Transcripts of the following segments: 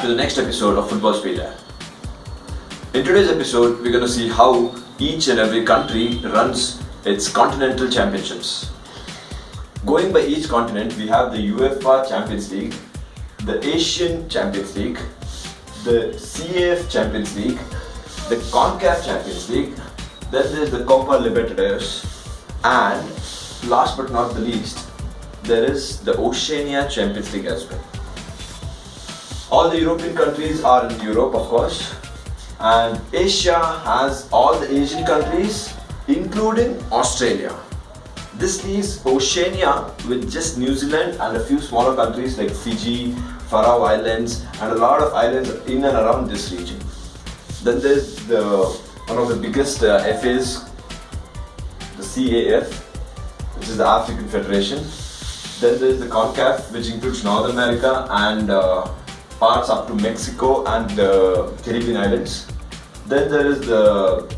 back to the next episode of Football Speeddial. In today's episode, we're going to see how each and every country runs its continental championships. Going by each continent, we have the UEFA Champions League, the Asian Champions League, the CAF Champions League, the CONCACAF Champions League, then there's the Copa Libertadores, and last but not the least, there is the Oceania Champions League as well. All the European countries are in Europe, of course, and Asia has all the Asian countries, including Australia. This leaves Oceania with just New Zealand and a few smaller countries like Fiji, Faroe Islands, and a lot of islands in and around this region. Then there's one of the biggest FAs, the CAF, which is the African Federation. Then there's the CONCACAF, which includes North America and parts up to Mexico and the Caribbean islands. Then there is the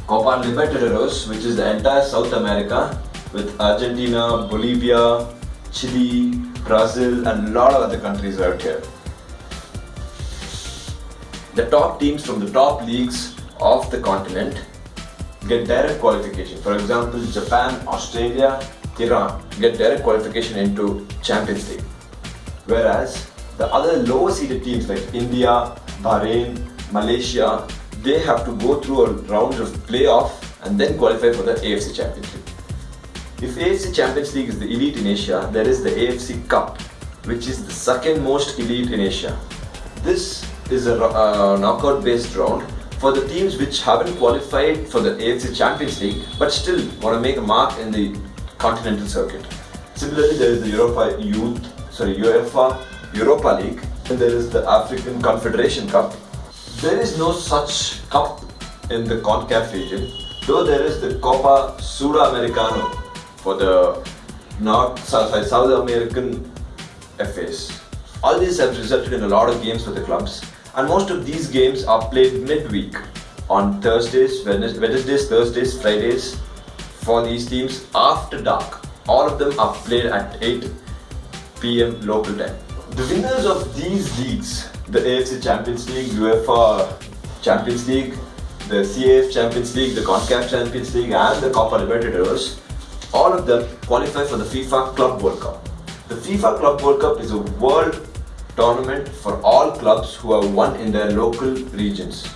Copa Libertadores, which is the entire South America with Argentina, Bolivia, Chile, Brazil, and a lot of other countries out here. The top teams from the top leagues of the continent get direct qualification. For example, Japan, Australia, Iran get direct qualification into Champions League. Whereas the other lower seeded teams like India, Bahrain, Malaysia, they have to go through a round of playoff and then qualify for the AFC Champions League. If AFC Champions League is the elite in Asia, there is the AFC Cup, which is the second most elite in Asia. This is a knockout based round for the teams which haven't qualified for the AFC Champions League but still want to make a mark in the continental circuit. Similarly, there is the UEFA Europa League, and there is the African Confederation Cup. There is no such cup in the CONCACAF region, though there is the Copa Sudamericano for the South American FAs. All these have resulted in a lot of games for the clubs, and most of these games are played midweek on Thursdays, Wednesdays, Thursdays, Fridays for these teams after dark. All of them are played at 8 p.m. local time. The winners of these leagues, the AFC Champions League, UEFA Champions League, the CAF Champions League, the CONCACAF Champions League, and the Copa Libertadores, all of them qualify for the FIFA Club World Cup. The FIFA Club World Cup is a world tournament for all clubs who have won in their local regions.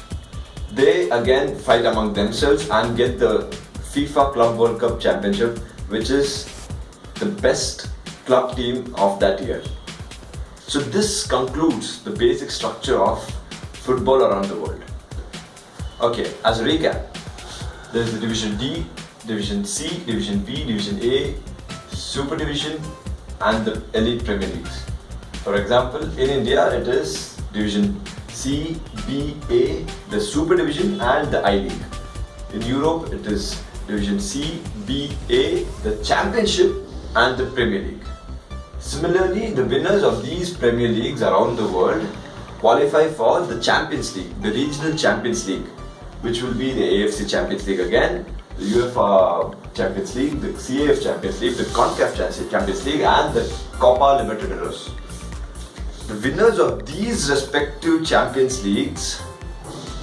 They again fight among themselves and get the FIFA Club World Cup Championship, which is the best club team of that year. So this concludes the basic structure of football around the world. Okay, as a recap, there is the Division D, Division C, Division B, Division A, Super Division, and the Elite Premier Leagues. For example, in India it is Division C, B, A, the Super Division, and the I League. In Europe it is Division C, B, A, the Championship, and the Premier League. Similarly, the winners of these Premier Leagues around the world qualify for the Champions League, the Regional Champions League, which will be the AFC Champions League again, the UEFA Champions League, the CAF Champions League, the CONCACAF Champions League, and the Copa Libertadores. The winners of these respective Champions Leagues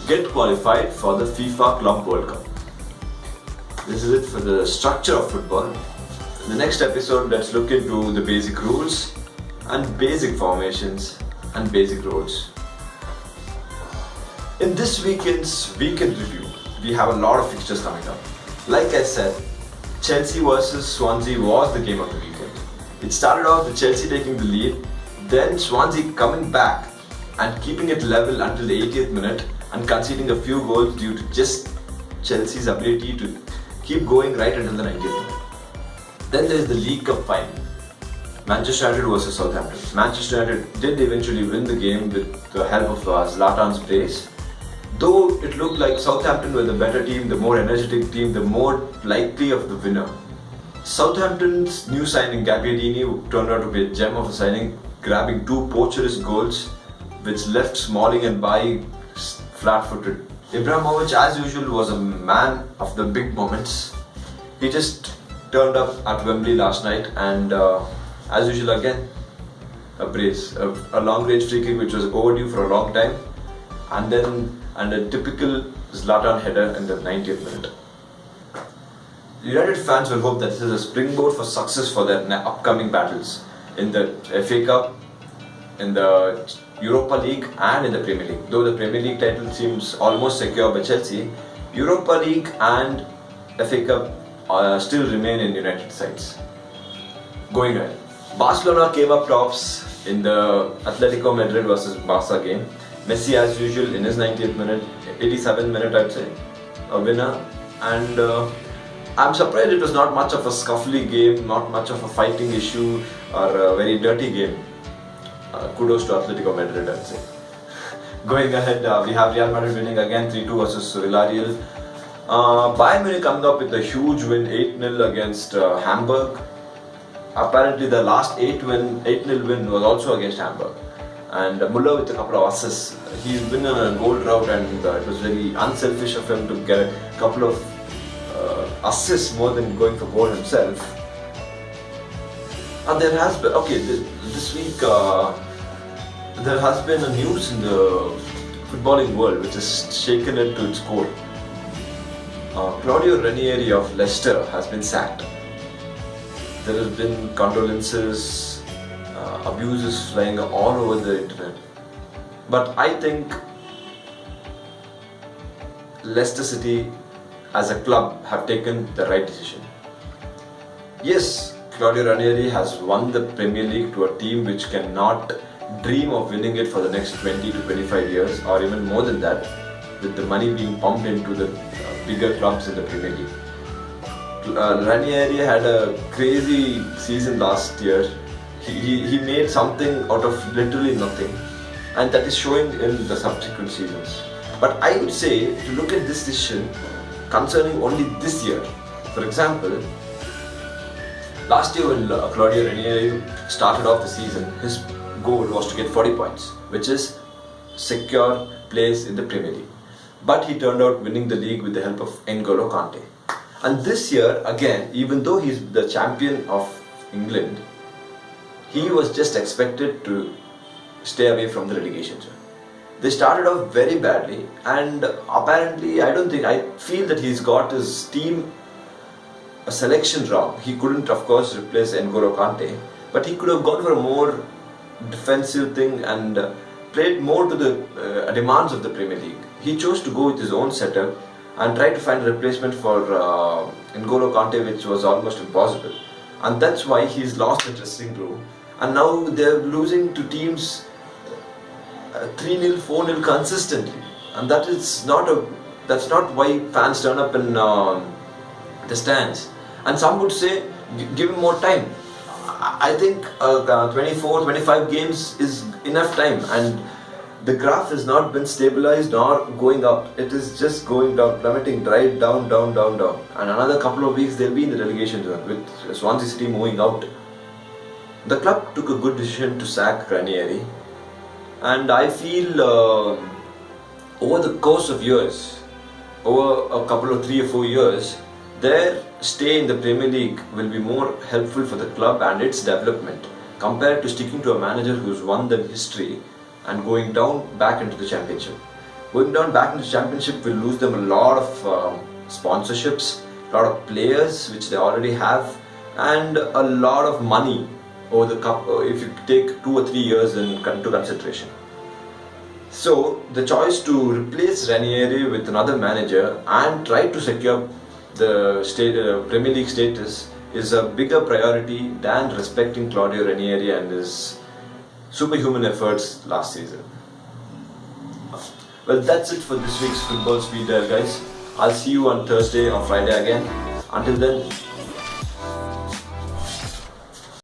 get qualified for the FIFA Club World Cup. This is it for the structure of football. In the next episode, let's look into the basic rules and basic formations and basic roles. In this weekend's weekend review, we have a lot of fixtures coming up. Like I said, Chelsea versus Swansea was the game of the weekend. It started off with Chelsea taking the lead, then Swansea coming back and keeping it level until the 80th minute and conceding a few goals due to just Chelsea's ability to keep going right until the 90th minute. Then there is the League Cup final, Manchester United versus Southampton. Manchester United did eventually win the game with the help of Zlatan's brace. Though it looked like Southampton were the better team, the more energetic team, the more likely of the winner. Southampton's new signing Gabbiadini turned out to be a gem of a signing, grabbing 2 poacherous goals which left Smalling and Bailly flat-footed. Ibrahimovic, as usual, was a man of the big moments. He just turned up at Wembley last night and as usual again, a brace, a long range free kick which was overdue for a long time, and a typical Zlatan header in the 90th minute. United fans will hope that this is a springboard for success for their upcoming battles in the FA Cup, in the Europa League and in the Premier League. Though the Premier League title seems almost secure by Chelsea, Europa League and FA Cup still remain in United sides. Going ahead, Barcelona came up tops in the Atletico Madrid versus Barca game. Messi as usual in his 90th minute, 87th minute I'd say, a winner, and I'm surprised it was not much of a scuffly game, not much of a fighting issue or a very dirty game. Kudos to Atletico Madrid, I'd say. Going ahead, we have Real Madrid winning again 3-2 versus Villarreal. Bayern Munich coming up with a huge win 8-0 against Hamburg. Apparently the last 8-0 win was also against Hamburg. And Muller with a couple of assists. He's been on a goal drought, and it was very unselfish of him to get a couple of assists more than going for goal himself. And there has been, this week there has been a news in the footballing world which has shaken it to its core. Claudio Ranieri of Leicester has been sacked. There has been condolences, abuses flying all over the internet. But I think Leicester City as a club have taken the right decision. Yes, Claudio Ranieri has won the Premier League to a team which cannot dream of winning it for the next 20 to 25 years, or even more than that, with the money being pumped into the bigger clubs in the Premier League. Ranieri had a crazy season last year. He made something out of literally nothing, and that is showing in the subsequent seasons. But I would say, to look at this decision concerning only this year, for example, last year when Claudio Ranieri started off the season, his goal was to get 40 points, which is secure place in the Premier League. But he turned out winning the league with the help of N'Golo Kante. And this year, again, even though he's the champion of England, he was just expected to stay away from the relegation zone. They started off very badly, and apparently I feel that he's got his team a selection wrong. He couldn't, of course, replace N'Golo Kante, but he could have gone for a more defensive thing and played more to the demands of the Premier League. He chose to go with his own setup and try to find a replacement for N'Golo Kante, which was almost impossible. And that's why he's lost the dressing room. And now they're losing to teams 3-0, 4-0 consistently. And that's not why fans turn up in the stands. And some would say, give him more time. I think 24, 25 games is enough time, and the graph has not been stabilized nor going up. It is just going down, plummeting right down. And another couple of weeks they'll be in the relegation zone with Swansea City moving out. The club took a good decision to sack Ranieri, and I feel over the course of years, over a couple of 3 or 4 years, their stay in the Premier League will be more helpful for the club and its development compared to sticking to a manager who's won them history and going down back into the championship. Going down back into the championship will lose them a lot of sponsorships, a lot of players which they already have, and a lot of money over the cup if you take 2 or 3 years into consideration. So the choice to replace Ranieri with another manager and try to secure the Premier League status is a bigger priority than respecting Claudio Ranieri and his superhuman efforts last season. Well, that's it for this week's Football Speeddial, guys. I'll see you on Thursday or Friday again. Until then,